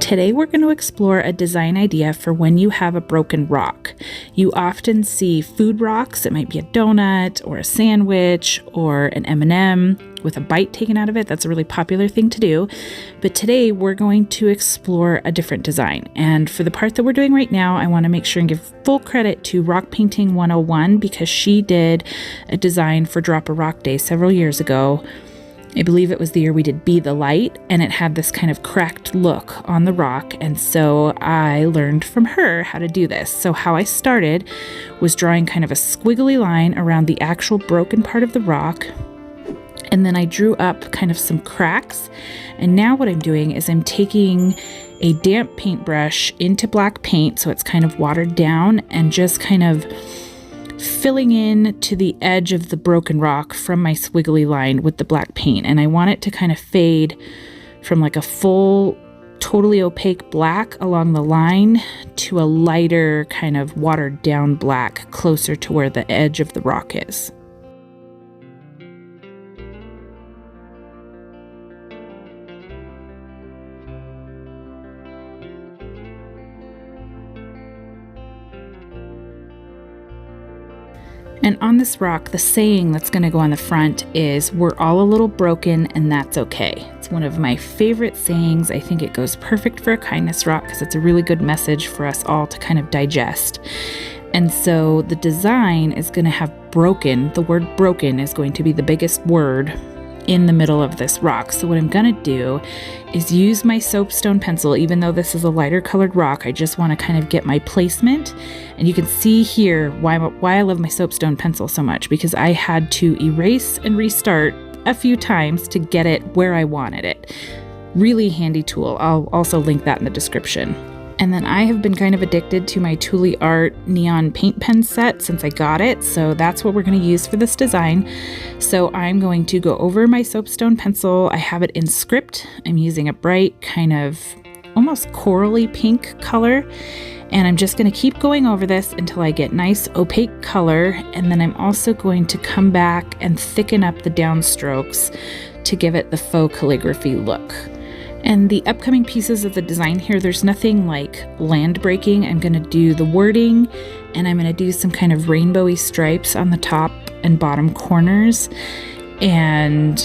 Today we're going to explore a design idea for when you have a broken rock. You often see food rocks. It might be a donut or a sandwich or an M&M with a bite taken out of it. That's a really popular thing to do. But today we're going to explore a different design. And for the part that we're doing right now, I want to make sure and give full credit to Rock Painting 101 because she did a design for Drop a Rock Day several years ago. I believe it was the year we did Be the Light, and it had this kind of cracked look on the rock, and so I learned from her how to do this. So how I started was drawing kind of a squiggly line around the actual broken part of the rock, and then I drew up kind of some cracks, and now what I'm doing is I'm taking a damp paintbrush into black paint, so it's kind of watered down, and just kind of filling in to the edge of the broken rock from my squiggly line with the black paint. And I want it to kind of fade from like a full, totally opaque black along the line to a lighter kind of watered down black closer to where the edge of the rock is. And on this rock, the saying that's going to go on the front is, "We're all a little broken and that's okay." It's one of my favorite sayings. I think it goes perfect for a kindness rock because it's a really good message for us all to kind of digest. And so the design is going to have broken. The word broken is going to be the biggest word in the middle of this rock. So what I'm going to do is use my Soapstone pencil. Even though this is a lighter colored rock, I just want to kind of get my placement. And you can see here why I love my Soapstone pencil so much, because I had to erase and restart a few times to get it where I wanted it. Really handy tool. I'll also link that in the description. And then I have been kind of addicted to my Thule Art neon paint pen set since I got it. So that's what we're going to use for this design. So I'm going to go over my Soapstone pencil. I have it in script. I'm using a bright kind of almost corally pink color. And I'm just going to keep going over this until I get nice opaque color. And then I'm also going to come back and thicken up the downstrokes to give it the faux calligraphy look. And the upcoming pieces of the design here, there's nothing like land breaking. I'm going to do the wording, and I'm going to do some kind of rainbowy stripes on the top and bottom corners. And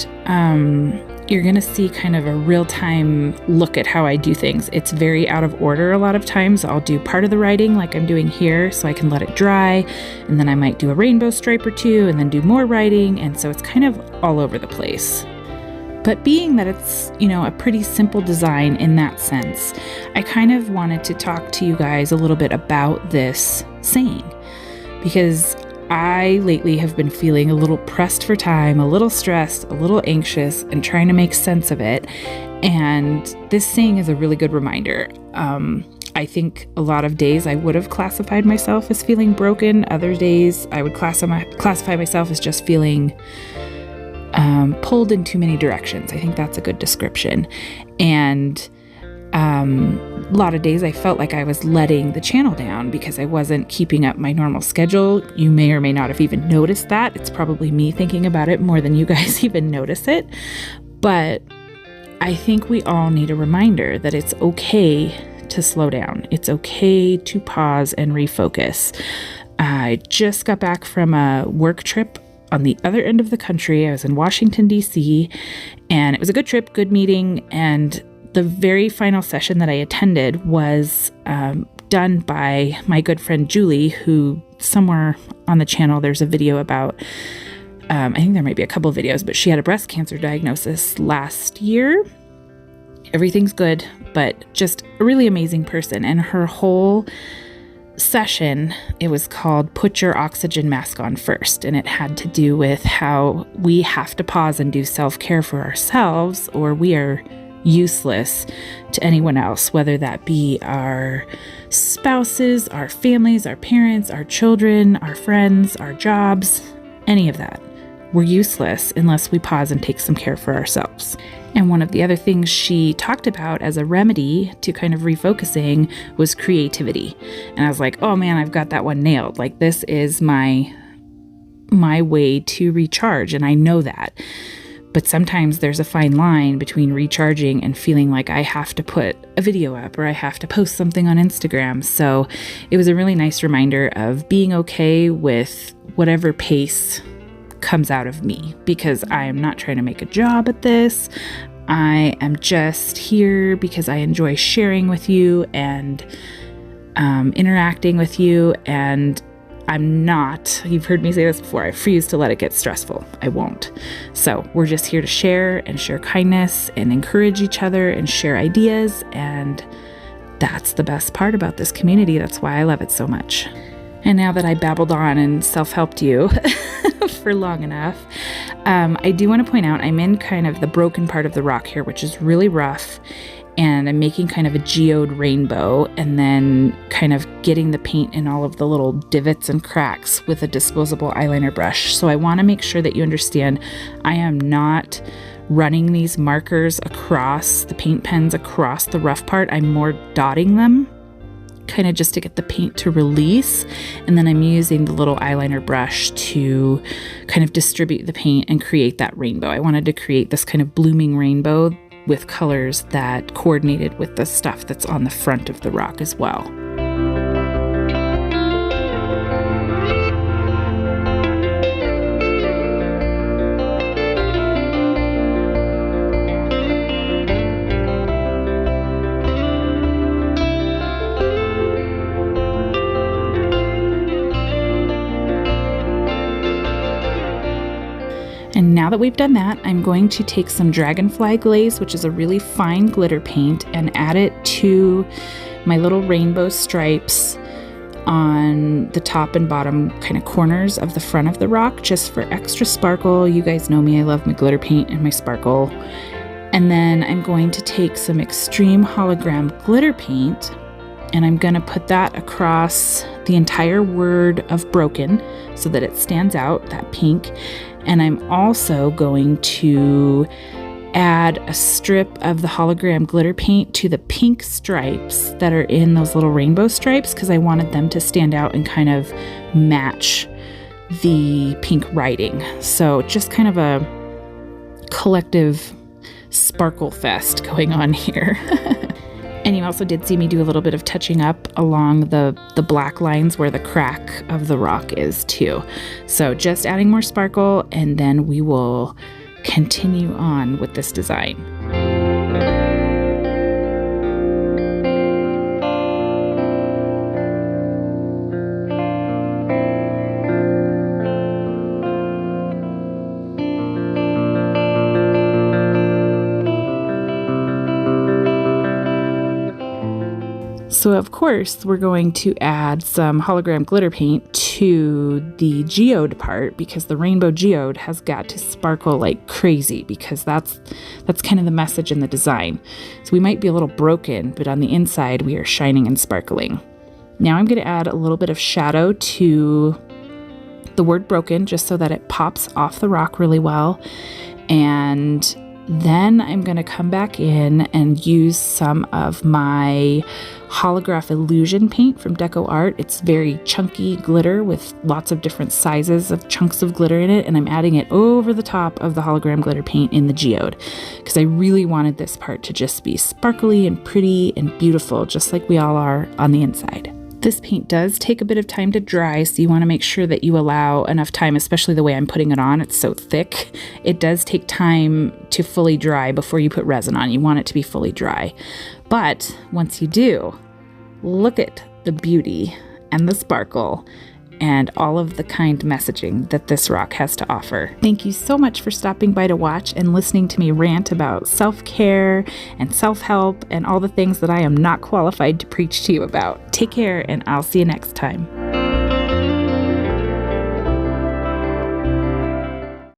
you're going to see kind of a real-time look at how I do things. It's very out of order a lot of times. I'll do part of the writing like I'm doing here so I can let it dry, and then I might do a rainbow stripe or two and then do more writing, and so it's kind of all over the place. But being that it's, a pretty simple design in that sense, I kind of wanted to talk to you guys a little bit about this saying, because I lately have been feeling a little pressed for time, a little stressed, a little anxious, and trying to make sense of it. And this saying is a really good reminder. I think a lot of days I would have classified myself as feeling broken. Other days I would classify myself as just feeling pulled in too many directions. I think that's a good description. And a lot of days I felt like I was letting the channel down because I wasn't keeping up my normal schedule. You may or may not have even noticed that. It's probably me thinking about it more than you guys even notice it. But I think we all need a reminder that it's okay to slow down. It's okay to pause and refocus. I just got back from a work trip on the other end of the country. I was in Washington, D.C., and it was a good trip, good meeting, and the very final session that I attended was done by my good friend Julie, who somewhere on the channel there's a video about, I think there might be a couple of videos, but she had a breast cancer diagnosis last year. Everything's good, but just a really amazing person, and her whole session, it was called Put Your Oxygen Mask On First, and it had to do with how we have to pause and do self-care for ourselves, or we are useless to anyone else, whether that be our spouses, our families, our parents, our children, our friends, our jobs, any of that. We're useless unless we pause and take some care for ourselves. And one of the other things she talked about as a remedy to kind of refocusing was creativity. And I was like, oh man, I've got that one nailed. Like, this is my way to recharge, and I know that. But sometimes there's a fine line between recharging and feeling like I have to put a video up or I have to post something on Instagram. So it was a really nice reminder of being okay with whatever pace comes out of me, because I am not trying to make a job at this. I am just here because I enjoy sharing with you and interacting with you, and I'm not, you've heard me say this before, I refuse to let it get stressful. I won't. So we're just here to share and share kindness and encourage each other and share ideas. And that's the best part about this community. That's why I love it so much. And now that I babbled on and self-helped you for long enough, I do want to point out I'm in kind of the broken part of the rock here, which is really rough. And I'm making kind of a geode rainbow and then kind of getting the paint in all of the little divots and cracks with a disposable eyeliner brush. So I want to make sure that you understand I am not running these markers across the paint pens across the rough part. I'm more dotting them, kind of just to get the paint to release. And then I'm using the little eyeliner brush to kind of distribute the paint and create that rainbow. I wanted to create this kind of blooming rainbow with colors that coordinated with the stuff that's on the front of the rock as well. And now that we've done that, I'm going to take some Dragonfly Glaze, which is a really fine glitter paint, and add it to my little rainbow stripes on the top and bottom kind of corners of the front of the rock, just for extra sparkle. You guys know me, I love my glitter paint and my sparkle. And then I'm going to take some extreme hologram glitter paint, and I'm going to put that across the entire word of broken so that it stands out, that pink. And I'm also going to add a strip of the hologram glitter paint to the pink stripes that are in those little rainbow stripes, because I wanted them to stand out and kind of match the pink writing. So just kind of a collective sparkle fest going on here. And you also did see me do a little bit of touching up along the black lines where the crack of the rock is too. So just adding more sparkle, and then we will continue on with this design. So of course, we're going to add some hologram glitter paint to the geode part, because the rainbow geode has got to sparkle like crazy, because that's kind of the message in the design. So we might be a little broken, but on the inside we are shining and sparkling. Now I'm going to add a little bit of shadow to the word broken, just so that it pops off the rock really well. And then I'm going to come back in and use some of my holograph illusion paint from Deco Art. It's very chunky glitter with lots of different sizes of chunks of glitter in it, and I'm adding it over the top of the hologram glitter paint in the geode, because I really wanted this part to just be sparkly and pretty and beautiful, just like we all are on the inside. This paint does take a bit of time to dry, so you want to make sure that you allow enough time, especially the way I'm putting it on. It's so thick. It does take time to fully dry before you put resin on. You want it to be fully dry. But once you do, look at the beauty and the sparkle and all of the kind messaging that this rock has to offer. Thank you so much for stopping by to watch and listening to me rant about self-care and self-help and all the things that I am not qualified to preach to you about. Take care, and I'll see you next time.